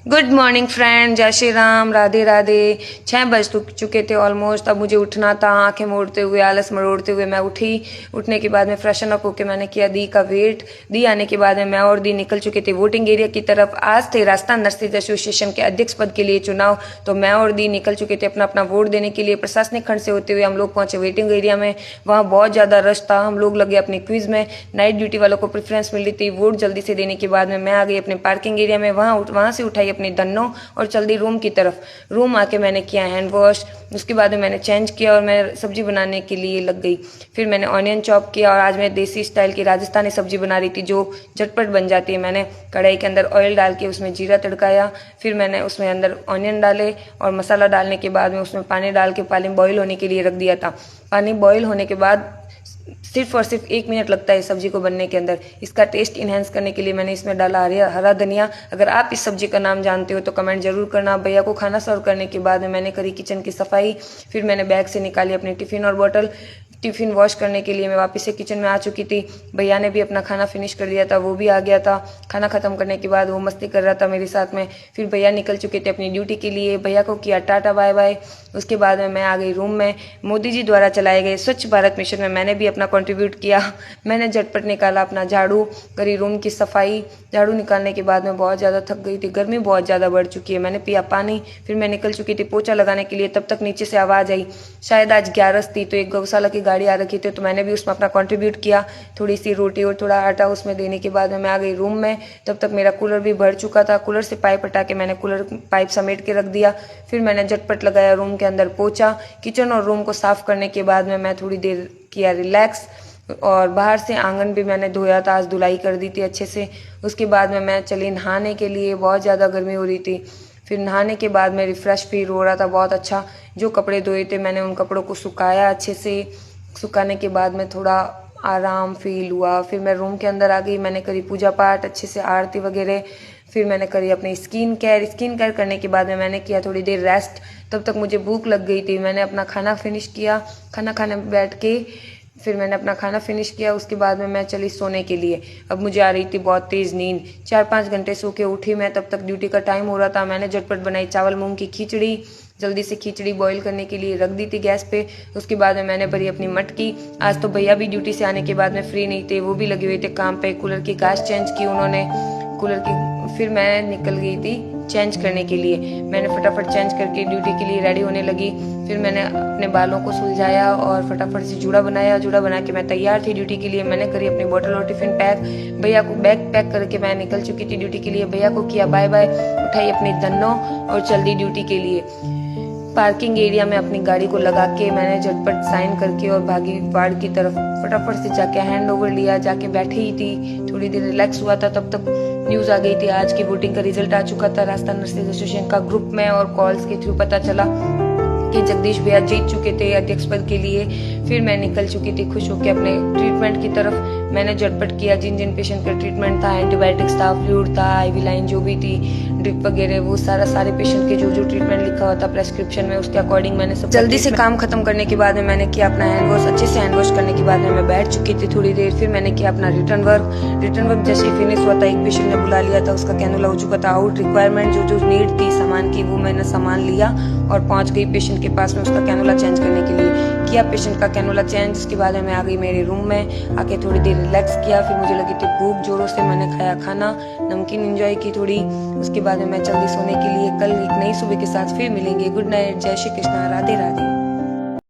Good morning friend, जय श्री राम, राधे राधे। 6 बज चुके थे ऑलमोस्ट। अब मुझे उठना था। आंखें मोड़ते हुए, आलस मरोड़ते हुए मैं उठी। उठने के बाद में फ्रेशन अप होकर मैंने किया दी का वेट। दी आने के बाद में मैं और दी निकल चुके थे वोटिंग एरिया की तरफ। आज थे राजस्थान नर्सेज एसोसिएशन के अध्यक्ष पद के लिए चुनाव, तो मैं और दी निकल चुके थे अपना अपना वोट देने के लिए। प्रशासनिक खंड से होते हुए हम लोग पहुंचे वेटिंग एरिया में। वहाँ बहुत ज़्यादा रश था। हम लोग लगे अपने क्विज में। नाइट ड्यूटी वालों को प्रेफरेंस मिल रही थी। वोट जल्दी से देने के बाद में मैं आ गई अपने पार्किंग एरिया में। वहाँ से उठाई अपनी धन्नो और चल दी रूम की तरफ। रूम आके मैंने किया हैंड वॉश। उसके बाद में मैंने चेंज किया और मैं सब्जी बनाने के लिए लग गई। फिर मैंने ऑनियन चॉप किया और आज मैं देसी स्टाइल की राजस्थानी सब्जी बना रही थी जो झटपट बन जाती है। मैंने कढ़ाई के अंदर ऑयल डाल के उसमें जीरा तड़काया। फिर मैंने उसमें अंदर ऑनियन डाले और मसाला डालने के बाद में उसमें पानी डाल के पानी बॉईल होने के लिए रख दिया था। पानी बॉईल होने के बाद सिर्फ और सिर्फ 1 मिनट लगता है सब्जी को बनने के अंदर। इसका टेस्ट इन्हेंस करने के लिए मैंने इसमें डाला हरा धनिया। अगर आप इस सब्जी का नाम जानते हो तो कमेंट जरूर करना। भैया को खाना सर्व करने के बाद में मैंने करी किचन की सफाई। फिर मैंने बैग से निकाली अपनी टिफिन और बॉटल। टिफिन वॉश करने के लिए मैं वापस से किचन में आ चुकी थी। भैया ने भी अपना खाना फिनिश कर दिया था, वो भी आ गया था। खाना खत्म करने के बाद वो मस्ती कर रहा था मेरे साथ में। फिर भैया निकल चुके थे अपनी ड्यूटी के लिए। भैया को किया टाटा बाय बाय। उसके बाद में मैं आ गई रूम में। मोदी जी द्वारा चलाए गए स्वच्छ भारत मिशन में मैंने भी अपना कंट्रीब्यूट किया। मैंने झटपट निकाला अपना झाड़ू, करी रूम की सफाई। झाड़ू निकालने के बाद में बहुत ज़्यादा थक गई थी, गर्मी बहुत ज़्यादा बढ़ चुकी है। मैंने पिया पानी। फिर मैं निकल चुकी थी पोछा लगाने के लिए। तब तक नीचे से आवाज़ आई, शायद आज 11 थी तो एक गौशाला की गाड़ी आ रखी थी, तो मैंने भी उसमें अपना कंट्रीब्यूट किया। थोड़ी सी रोटी और थोड़ा आटा उसमें देने के बाद में मैं आ गई रूम में। तब तक मेरा कूलर भी भर चुका था। कूलर से पाइप हटा के मैंने कूलर पाइप समेट के रख दिया। फिर मैंने झटपट लगाया रूम के अंदर पोछा। किचन और रूम को साफ करने के बाद में मैं थोड़ी देर किया रिलैक्स। और बाहर से आंगन भी मैंने धोया था, आज धुलाई कर दी थी अच्छे से। उसके बाद में मैं चली नहाने के लिए। बहुत ज़्यादा गर्मी हो रही थी। फिर नहाने के बाद मैं रिफ़्रेश फील हो रहा था बहुत अच्छा। जो कपड़े धोए थे मैंने उन कपड़ों को सुखाया अच्छे से। सुखाने के बाद में थोड़ा आराम फील हुआ। फिर मैं रूम के अंदर आ गई। मैंने करी पूजा पाठ अच्छे से, आरती वगैरह। फिर मैंने करी अपनी स्किन केयर करने के बाद में मैंने किया थोड़ी देर रेस्ट। तब तक मुझे भूख लग गई थी। मैंने अपना खाना फिनिश किया। खाना खाने बैठ के फिर मैंने अपना खाना फिनिश किया। उसके बाद में मैं चली सोने के लिए। अब मुझे आ रही थी बहुत तेज़ नींद। 4-5 घंटे सो के उठी मैं। तब तक ड्यूटी का टाइम हो रहा था। मैंने झटपट बनाई चावल मूंग की खिचड़ी। जल्दी से खिचड़ी बॉईल करने के लिए रख दी थी गैस पे। उसके बाद में मैंने भरी अपनी मटकी। आज तो भैया भी ड्यूटी से आने के बाद में फ्री नहीं थे, वो भी लगे हुए थे काम पे। कूलर की गाज चेंज की उन्होंने, कूलर की। फिर मैं निकल गई थी चेंज करने के लिए। मैंने फटाफट चेंज करके ड्यूटी के लिए रेडी होने लगी। फिर मैंने अपने बालों को सुलझाया और फटाफट से जूड़ा बनाया। जूड़ा बना के मैं तैयार थी ड्यूटी के लिए। मैंने करी अपनी बोतल और टिफिन पैक। भैया को बैग पैक करके मैं निकल चुकी थी ड्यूटी के लिए। भैया को किया बाय बाय, उठाई अपनी धन्नो और चल दी ड्यूटी के लिए। पार्किंग एरिया में अपनी गाड़ी को लगा के मैंने झटपट साइन करके और भागी वार्ड की तरफ। फटाफट से जाके हैंड ओवर लिया। जाके बैठी ही थी, थोड़ी देर रिलैक्स हुआ था। तब तक न्यूज़ आ गई थी, आज की वोटिंग का रिजल्ट आ चुका था राजस्थान नर्सेज एसोसिएशन का ग्रुप में। और कॉल्स के थ्रू पता चला कि जगदीश भैया जीत चुके थे अध्यक्ष पद के लिए। फिर मैं निकल चुकी थी खुश होकर अपने ट्रीटमेंट की तरफ। मैंने झटपट किया जिन जिन पेशेंट का ट्रीटमेंट था, एंटीबायोटिक्स था, फ्लूइड था, आईवी लाइन जो भी थी, ड्रिप वगैरह, वो सारे पेशेंट के जो ट्रीटमेंट लिखा हुआ था प्रेस्क्रिप्शन में, उसके अकॉर्डिंग मैंने सब जल्दी से काम खत्म करने के बाद में मैंने किया अपना हैंड वॉश। अच्छे से हैंड वॉश करने के बाद में मैं बैठ चुकी थी थोड़ी देर। फिर मैंने किया अपना रिटर्न वर्क। जैसे ही फिनिश हुआ था एक पेशेंट ने बुला लिया था, उसका कैनुला हो चुका था आउट। रिक्वायरमेंट जो नीड थी सामान की वो मैंने सामान लिया और पहुंच गई पेशेंट के पास में उसका कैनुला चेंज करने के लिए। किया पेशेंट का कैनुला चेंज। उसके बाद में आ गई मेरे रूम में। आके थोड़ी देर रिलैक्स किया। फिर मुझे लगी थी भूख जोरों से। मैंने खाया खाना, नमकीन एंजॉय की थोड़ी। उसके बाद में मैं जल्दी सोने के लिए। कल एक नई सुबह के साथ फिर मिलेंगे। गुड नाइट, जय श्री कृष्णा, राधे राधे।